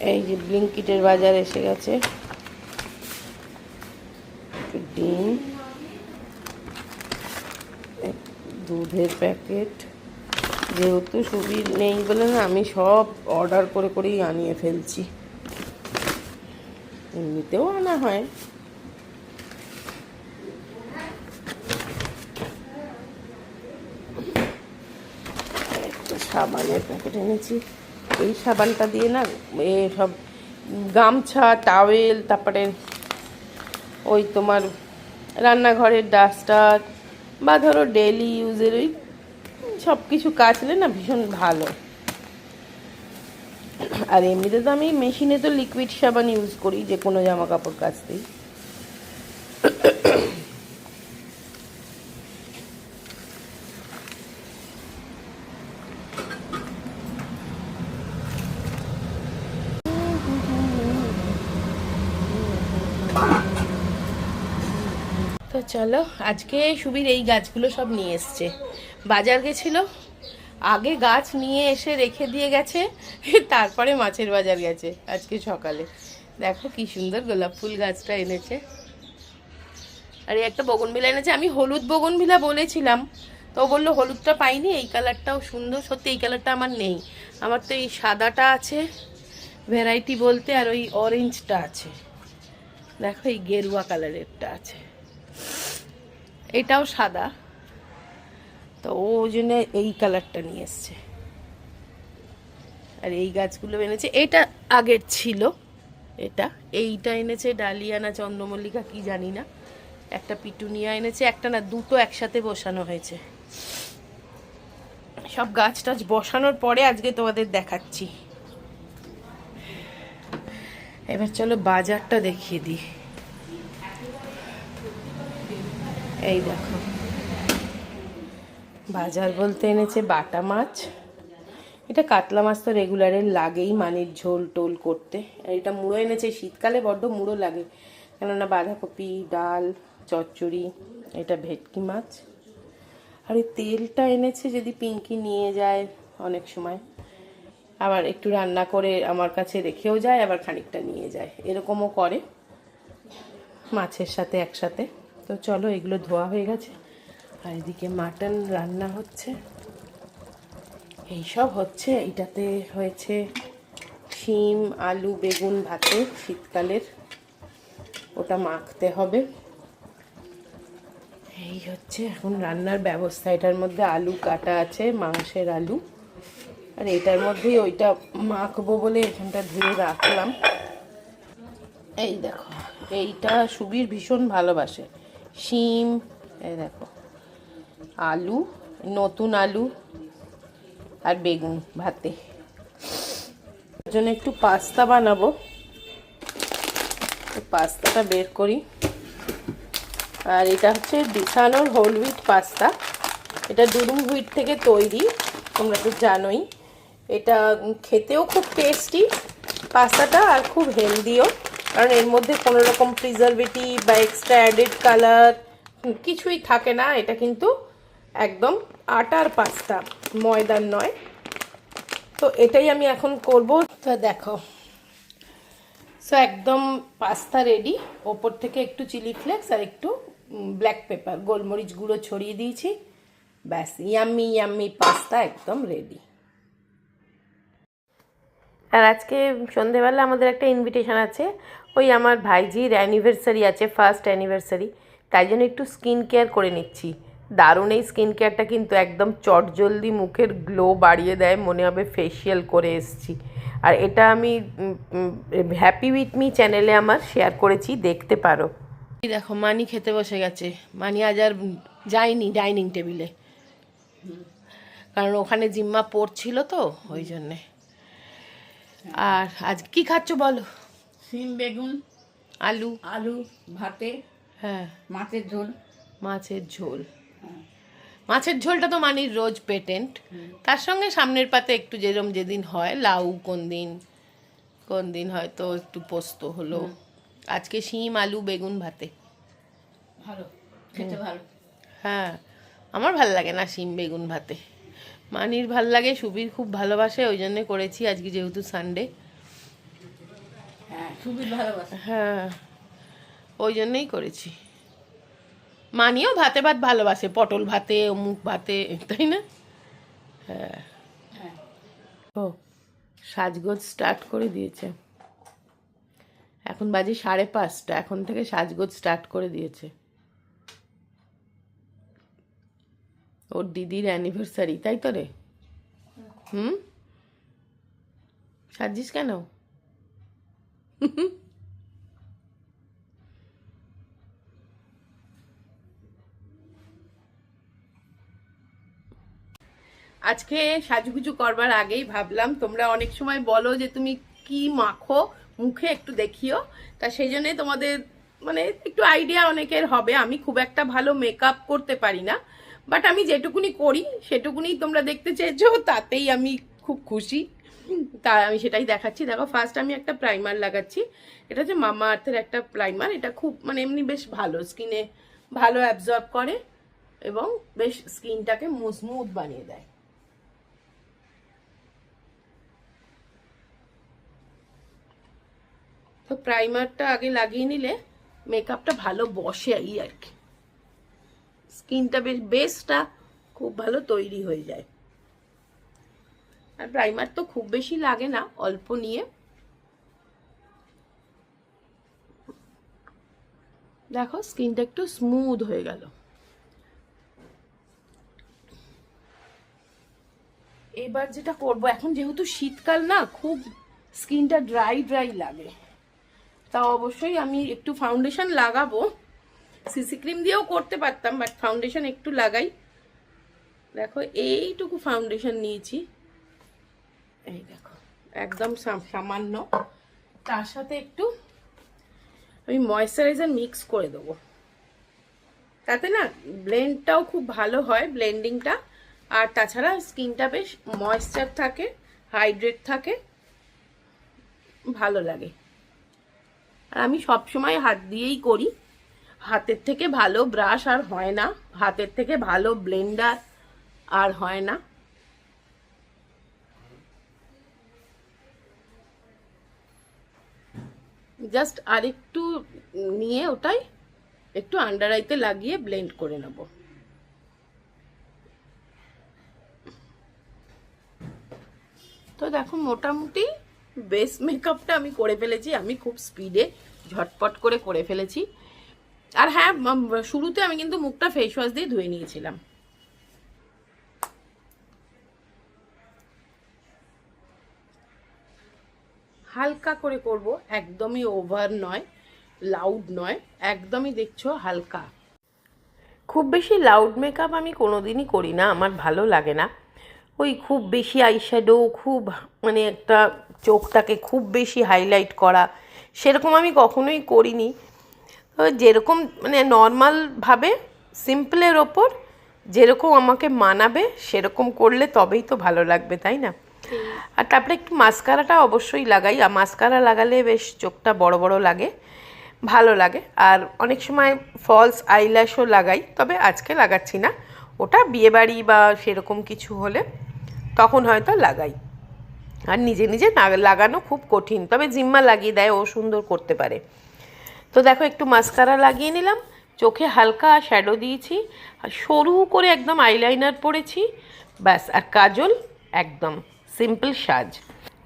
এই যে ব্লিঙ্কিটের বাজার এসে গেছে, ডিম, দুধের প্যাকেট। যেহেতু সুবির নেই বলে না আমি সব অর্ডার করে করেই আনিয়ে ফেলছি, এমনিতেও আনা হয়। একটা সাবানের প্যাকেট এনেছি, এই সাবানটা দিয়ে না সব গামছা, টাওয়েল, তারপরে ওই তোমার রান্নাঘরের ডাস্টার বা ধরো ডেলি ইউজের ওই সব কিছু কাচলে না ভীষণ ভালো। আর এমনিতে তো আমি মেশিনে তো লিকুইড সাবান ইউজ করি যে কোনো জামা কাপড় কাচতেই। তো চলো, আজকে সুবীর এই গাছগুলো সব নিয়ে এসছে, বাজার গেছিল, আগে গাছ নিয়ে এসে রেখে দিয়ে গেছে, তারপরে মাছের বাজার গেছে আজকে সকালে। দেখো কি সুন্দর গোলাপ ফুল গাছটা এনেছে, আর এই একটা বগনভিলা এনেছে। আমি হলুদ বগনভিলা বলেছিলাম, তো বললো হলুদটা পাইনি, এই কালারটাও সুন্দর। সত্যি এই কালারটা আমার নেই, আমার তো এই সাদাটা আছে ভ্যারাইটি বলতে, আর ওই অরেঞ্জটা আছে, দেখো এই গেরুয়া কালারেরটা আছে, এটাও সাদা, তো ওই জন্য এই কালারটা নিয়ে এসছে। আর এই গাছগুলো এনেছে, এটা আগের ছিল, এইটা এনেছে ডালিয়া না চন্দ্রমল্লিকা কি জানি না, একটা পিটুনিয়া এনেছে, একটা না দুটো একসাথে বসানো হয়েছে। সব গাছ টাছ বসানোর পরে আজকে তোমাদের দেখাচ্ছি। এবার চলো বাজারটা দেখিয়ে দিই। এই দেখো, বাজার বলতে এনেছে বাটা মাছ, এটা কাতলা মাছ তো রেগুলারের লাগেই মানির ঝোল টোল করতে। আর এটা মুড়ো এনেছে, শীতকালে বড্ড মুড়ো লাগে, কেননা বাঁধাকপি, ডাল, চচ্চড়ি। এটা ভেটকি মাছ। আর এই তেলটা এনেছে যদি পিঙ্কি নিয়ে যায় অনেক সময়, আবার একটু রান্না করে আমার কাছে রেখেও যায়, আবার খানিকটা নিয়ে যায়, এরকমও করে মাছের সাথে একসাথে। তো চলো, এগুলো ধোয়া হয়ে গেছে, আর এদিকে মাটন রান্না হচ্ছে, এইসব হচ্ছে। এইটাতে হয়েছে শিম, আলু, বেগুন ভাতে শীতকালের, ওটা মাখতে হবে। এই হচ্ছে এখন রান্নার ব্যবস্থা। এটার মধ্যে আলু কাটা আছে, মাংসের আলু, আর এটার মধ্যেই ওইটা মাখবো বলে এখানটা ধুয়ে রাখলাম। এই দেখো, এইটা সুবীর ভীষণ ভালোবাসে, শিম, এই দেখো আলু, নতুন আলু আর বেগুন ভাতে। এর জন্য একটু পাস্তা বানাবো, পাস্তাটা বের করি। আর এটা হচ্ছে ডিসানোর হোল হুইট পাস্তা, এটা দুরুম হুইট থেকে তৈরি, তোমরা তো জানোই। এটা খেতেও খুব টেস্টি পাস্তাটা, আর খুব হেলদিও, কারণ এর মধ্যে কোনো রকম প্রিজারভেটিভ বা এক্সট্রা অ্যাডেড কালার কিছুই থাকে না। এটা কিন্তু একদম আটার পাস্তা, ময়দার নয়। তো এটাই আমি এখন করব। তো দেখো, সো একদম পাস্তা রেডি, ওপর থেকে একটু চিলি ফ্লেক্স আর একটু ব্ল্যাক পেপার, গোলমরিচ গুঁড়ো ছড়িয়ে দিয়েছি, ব্যাস ইয়াম্মি ইয়াম্মি পাস্তা একদম রেডি। আর আজকে সন্ধেবেলা আমাদের একটা ইনভিটেশন আছে, ওই আমার ভাইজির অ্যানিভার্সারি আছে, ফার্স্ট অ্যানিভার্সারি, তাই জন্য একটু স্কিন কেয়ার করে নিচ্ছি। দারুণ এই স্কিন কেয়ারটা কিন্তু, একদম চটজলদি মুখের গ্লো বাড়িয়ে দেয়, মনে হবে ফেসিয়াল করে এসছি। আর এটা আমি হ্যাপি উইথ মি চ্যানেলে আমার শেয়ার করেছি, দেখতে পারো। দেখো মানি খেতে বসে গেছে, মানি আজ আর যায়নি ডাইনিং টেবিলে, কারণ ওখানে জিম্মা পড়ছিল তো ওই জন্যে। আর আজ কি খাচ্ছ বলো? শিম, বেগুন, আলু, আলু ভাতে, হ্যাঁ মাছের ঝোল। মাছের ঝোল, মাছের ঝোলটা তো মানির রোজ পেটেন্ট, তার সঙ্গে সামনের পাতে একটু যেরম যেদিন হয় লাউ, কোন দিন হয়তো একটু পোস্ত হলো। আজকে শিম, আলু, বেগুন ভাতে, ভালো খেতে, ভালো। হ্যাঁ আমার ভাল লাগে না শিম বেগুন ভাতে, মানির ভাল লাগে, সুবীর খুব ভালোবাসে, ওই জন্য করেছি আজকে যেহেতু সানডে। হ্যাঁ সুবির ভালোবাসা। হ্যাঁ ওই জন্যই করেছি। মানিও ভাতে ভাত ভালোবাসে, পটল ভাতে, অমুক ভাতে, তাই না? হ্যাঁ। হ্যাঁ ও সাজগোজ স্টার্ট করে দিয়েছে, এখন বাজে 5:30, এখন থেকে সাজগোজ স্টার্ট করে দিয়েছে। ওর দিদির অ্যানিভার্সারি, তাই তো রে? হুম, সাজিস কেন? আজকে সাজুগুজু করবার আগেই ভাবলাম, তোমরা অনেক সময় বলো যে তুমি কি মাখো মুখে একটু দেখিও, তা সেই জন্যই তোমাদের মানে একটু আইডিয়া অনেকের হবে। আমি খুব একটা ভালো মেকআপ করতে পারি না, বাট আমি যেটুকুনি করি সেটুকুনি তোমরা দেখতে চেয়েছো, তাতেই আমি খুব খুশি। তা আমি সেটাই দেখাচ্ছি। দেখো, ফার্স্ট আমি একটা প্রাইমার লাগাচ্ছি। এটা হচ্ছে মামা আর্থের একটা প্রাইমার। এটা খুব মানে এমনি বেশ ভালো, স্কিনে ভালো অ্যাবজর্ব করে এবং বেশ স্কিনটাকে স্মুথ বানিয়ে দেয়। তো প্রাইমারটা আগে লাগিয়ে নিলে মেকআপটা ভালো বসে, এই আর কি স্কিনটা বেশ বেসটা খুব ভালো তৈরি হয়ে যায়। আর প্রাইমার তো খুব বেশি লাগে না, অল্প নিয়ে। দেখো স্কিনটা একটু স্মুথ হয়ে গেল। এবার যেটা করব, এখন যেহেতু শীতকাল না, খুব স্কিনটা ড্রাই ড্রাই লাগে, তা অবশ্যই আমি একটু ফাউন্ডেশন লাগাবো। সিসি ক্রিম দিয়েও করতে পারতাম, বাট ফাউন্ডেশন একটু লাগাই। দেখো এইটুকু ফাউন্ডেশন নিয়েছি, এই দেখো একদম সামান্য। তার সাথে একটু আমি ময়েশ্চারাইজার মিক্স করে দেবো, তাতে না ব্লেন্ডটাও খুব ভালো হয়, ব্লেন্ডিংটা। আর তাছাড়া স্কিনটা বেশ ময়েশ্চার থাকে, হাইড্রেট থাকে, ভালো লাগে। আর আমি সবসময় হাত দিয়েই করি, হাতের থেকে ভালো ব্রাশ আর হয় না, হাতের থেকে ভালো ব্লেন্ডার আর হয় না। জাস্ট আরেকটু নিয়ে ওটাই একটু আন্ডার আইতে লাগিয়ে ব্লেন্ড করে নেব। তো দেখো মোটামুটি বেস মেকআপটা আমি করে ফেলেছি, আমি খুব স্পিডে ঝটপট করে করে ফেলেছি। আর হ্যাঁ, শুরুতে আমি কিন্তু মুখটা ফেস ওয়াশ দিয়ে ধুয়ে নিয়েছিলাম। হালকা করে করব, একদমই ওভার নয়, লাউড নয়, একদমই দেখছো হালকা। খুব বেশি লাউড মেকআপ আমি কোনোদিনই করি না, আমার ভালো লাগে না। ওই খুব বেশি আইশ্যাডো, খুব মানে একটা চোখটাকে খুব বেশি হাইলাইট করা, সেরকম আমি কখনোই করিনি। যেরকম মানে নর্মালভাবে সিম্পলের ওপর যেরকম আমাকে মানাবে সেরকম করলে তবেই তো ভালো লাগবে, তাই না? আর তারপরে একটু মাস্কারাটা অবশ্যই লাগাই, আর মাস্কারা লাগালে বেশ চোখটা বড় বড় লাগে, ভালো লাগে। আর অনেক সময় ফলস আইল্যাশও লাগাই, তবে আজকে লাগাচ্ছি না, ওটা বিয়েবাড়ি বা সেরকম কিছু হলে তখন হয়তো লাগাই। আর নিজে নিজে লাগানো খুব কঠিন, তবে জিম্মা লাগিয়ে দেয়, ও সুন্দর করতে পারে। তো দেখো একটু মাস্কারা লাগিয়ে নিলাম, চোখে হালকা শ্যাডো দিয়েছি, আর সরু করে একদম আইলাইনার পরেছি, ব্যাস। আর কাজল, একদম সিম্পল সাজ।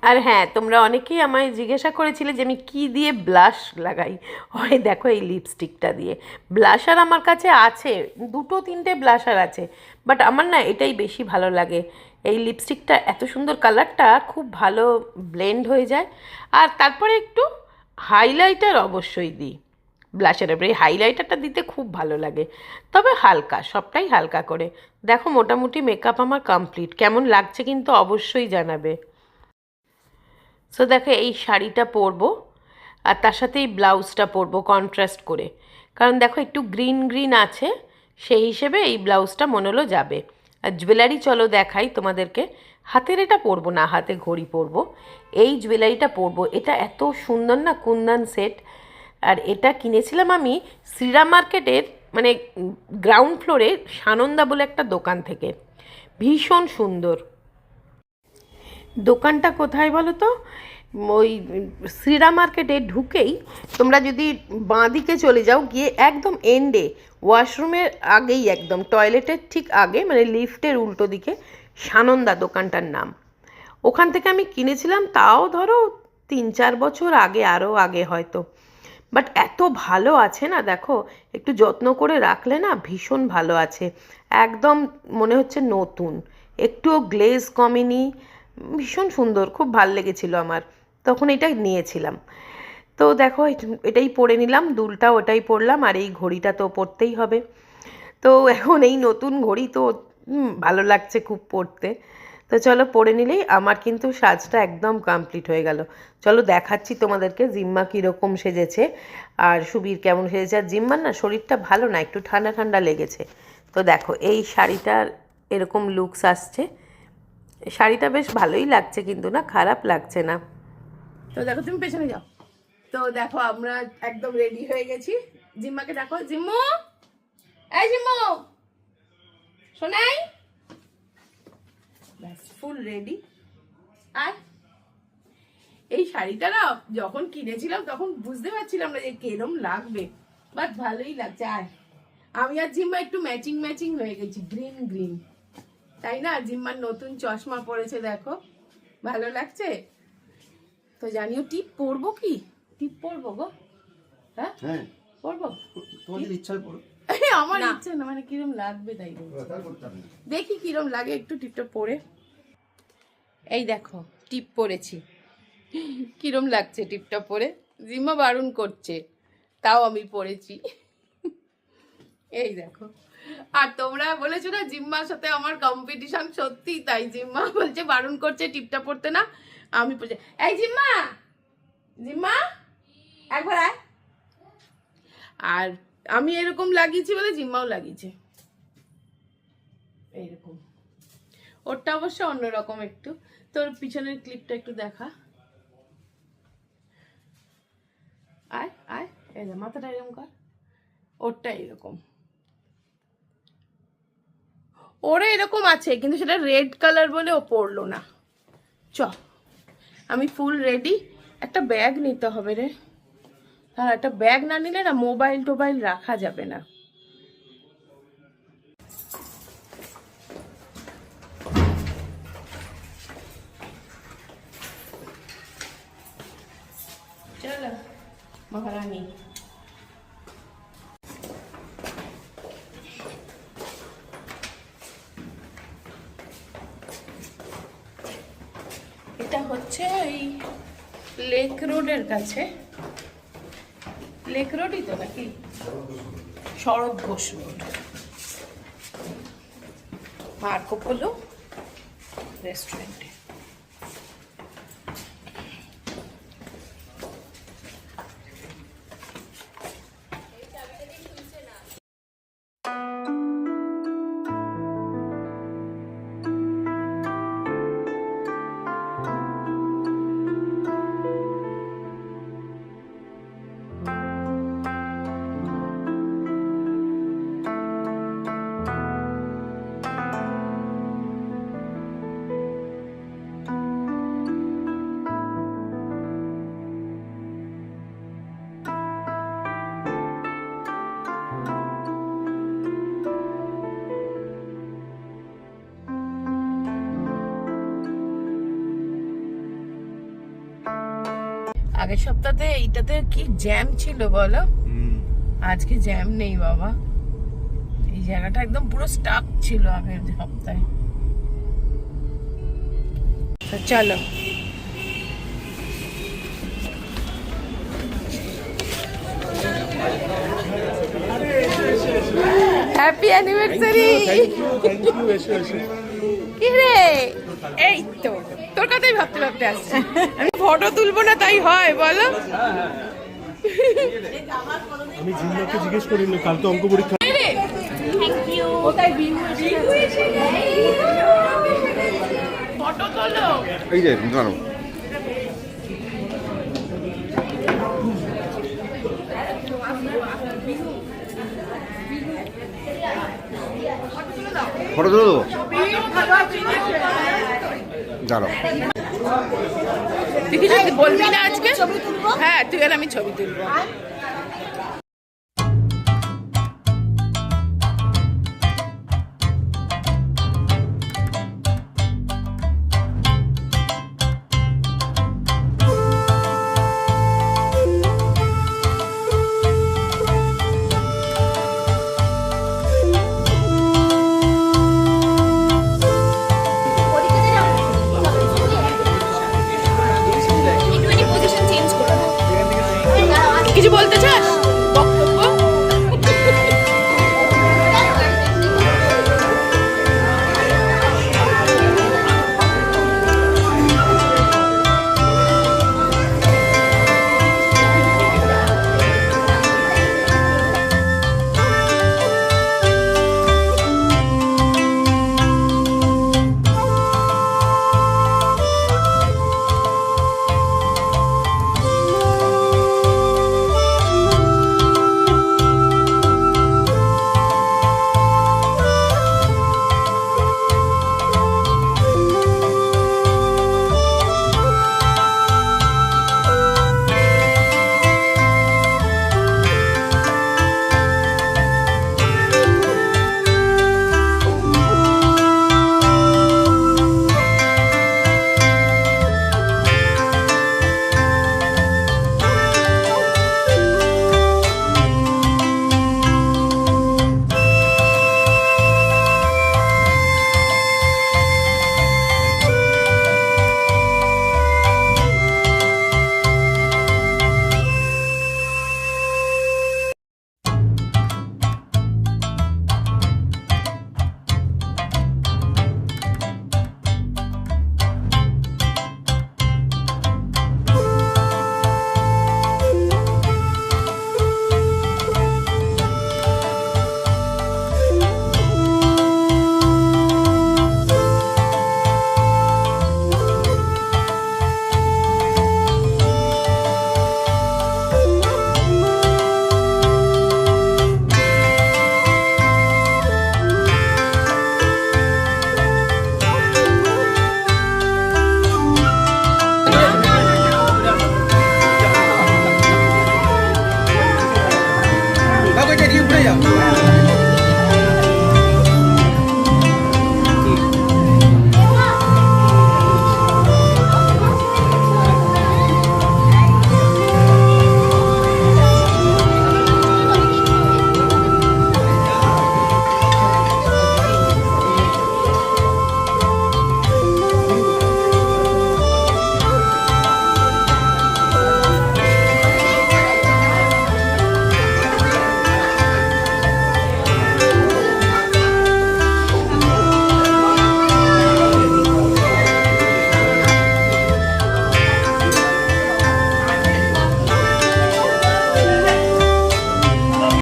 আর হ্যাঁ, তোমরা অনেকেই আমায় জিজ্ঞাসা করেছিলে যে আমি কী দিয়ে ব্লাশ লাগাই। হয় দেখো এই লিপস্টিকটা দিয়ে। ব্লাশার আমার কাছে আছে, 2-3টে ব্লাশার আছে, বাট আমার না এটাই বেশি ভালো লাগে। এই লিপস্টিকটা এত সুন্দর, কালারটা খুব ভালো ব্লেন্ড হয়ে যায়। আর তারপরে একটু হাইলাইটার অবশ্যই দিই ব্লাশের উপরে, এই হাইলাইটারটা দিতে খুব ভালো লাগে, তবে হালকা, সবটাই হালকা করে। দেখো মোটামুটি মেকআপ আমার কমপ্লিট, কেমন লাগছে কিন্তু অবশ্যই জানাবে। সো দেখো এই শাড়িটা পরবো, আর তার সাথে এই ব্লাউজটা পরবো কন্ট্রাস্ট করে, কারণ দেখো একটু গ্রিন গ্রিন আছে, সেই হিসেবে এই ব্লাউজটা মনে হলো যাবে। আর জুয়েলারি চলো দেখাই তোমাদেরকে। হাতের এটা পরবো না, হাতে ঘড়ি পরবো, এই জুয়েলারিটা পরবো। এটা এত সুন্দর না, কুন্দন সেট। আর এটা কিনেছিলাম আমি শ্রীরাম মার্কেটের মানে গ্রাউন্ড ফ্লোরে সানন্দা বলে একটা দোকান থেকে, ভীষণ সুন্দর। দোকানটা কোথায় বলো তো? ওই শ্রীরাম মার্কেটে ঢুকেই তোমরা যদি বাঁ দিকে চলে যাও, গিয়ে একদম এন্ডে ওয়াশরুমের আগেই, একদম টয়লেটের ঠিক আগে, মানে লিফটের উল্টো দিকে সানন্দা দোকানটার নাম। ওখান থেকে আমি কিনেছিলাম, তাও ধরো 3-4 বছর আগে, আরও আগে হয়তো। বাট এত ভালো আছে না, দেখো একটু যত্ন করে রাখলে না ভীষণ ভালো আছে, একদম মনে হচ্ছে নতুন, একটুও গ্লেজ কমেনি, ভীষণ সুন্দর, খুব ভাল লেগেছিল আমার, তখন এটা নিয়েছিলাম। তো দেখো এটাই পরে নিলাম, দুলটা ওটাই পরলাম, আর এই ঘড়িটা তো পরতেই হবে। তো এখন এই নতুন ঘড়ি তো ভালো লাগছে খুব পরতে। তো চলো পরে নিলেই আমার কিন্তু সাজটা একদম কমপ্লিট হয়ে গেল। চলো দেখাচ্ছি তোমাদেরকে জিম্মা কীরকম সেজেছে আর সুবীর কেমন সেজেছে। আর জিম্মার না শরীরটা ভালো না, একটু ঠান্ডা ঠান্ডা লেগেছে। তো দেখো এই শাড়িটার এরকম লুকস আসছে, শাড়িটা বেশ ভালোই লাগছে কিন্তু, না খারাপ লাগছে না। তো দেখো তুমি পেছনে যাও। তো দেখো আমরা একদম রেডি হয়ে গেছি। জিম্মাকে দেখো, জিম্মু, এই জিম্মু শোনাই, ব্যাস ফুল রেডি। আর এই শাড়িটা না যখন কিনেছিলাম তখন বুঝতে পারছিলাম না যে কিরম লাগবে, বাট ভালোই লাগছে। আর আমি আর জিম্মা একটু ম্যাচিং ম্যাচিং হয়ে গেছি, গ্রিন গ্রিন, তাই না? জিম্মার নতুন চশমা পড়েছে, দেখো ভালো লাগছে। তো জানিও টিপ পরবো, কি টিপ পরবো গো? হ্যাঁ পরবো, তোমাদের ইচ্ছা পড়ো। আমার ইচ্ছে না, মানে কিরম লাগবে তাই বলছি, দেখি কিরম লাগে একটু টিপটা পরে। এই দেখো টিপ পরেছি, কিরম লাগছে টিপটা পরে? জিম্মা বারণ করছে, তাও আমি পরেছি। এই দেখো। আর তোমরা বলেছো না জিম্মার সাথে আমার কম্পিটিশন, সত্যি তাই। জিম্মা বলছে বারণ করছে টিপটা পরতে, না আমি পড়ছি। এই জিম্মা, জিম্মা একবার আয়। আর আমি এরকম লাগিয়েছি বলে জিম্মাও লাগিয়েছে এইরকম। ওরটা অবশ্য অন্যরকম একটু। তোর পিছনের ক্লিপটা একটু দেখা। আয় আয়, এই যে মাথাটা এরকম কর, ওরটা এরকম, ওরে এরকম আছে কিন্তু সেটা রেড কালার বলে ও পরলো না। চ, আমি ফুল রেডি। একটা ব্যাগ নিতে হবে রে, হ্যাঁ একটা ব্যাগ না নিলে না মোবাইল টোবাইল রাখা যাবে না। চলো মহারানী। এটা হচ্ছে এই লেক রোডের কাছে, লেক রোডই তো নাকি, শরৎ ঘোষ রোড, মার্কো পোলো রেস্টুরেন্টে। আগের সপ্তাহে এইটাতে কি জ্যাম ছিল বলো, আজকে জ্যাম নেই বাবা। এই জায়গাটা একদম পুরো স্টাক ছিল আগের সপ্তাহে। তো চলো হ্যাপি অ্যানিভার্সারি। কি রে, এই তো তোর কথাই ভাবতে ভাবতে আসছি। আমি ফটো তুলবো না তাই হয় বলো? আমি জিম্মাকে জিজ্ঞেস করিনি, কাল তো অঙ্ক পরীক্ষা। ফটো তোলো, এই যে দাঁড়াও। ফটো তুলে দেবো, দাঁড়াও। তুই কিছু বলবি না আজকে? হ্যাঁ, তুই আর আমি ছবি তুলবো। কিছু বলতে চাস?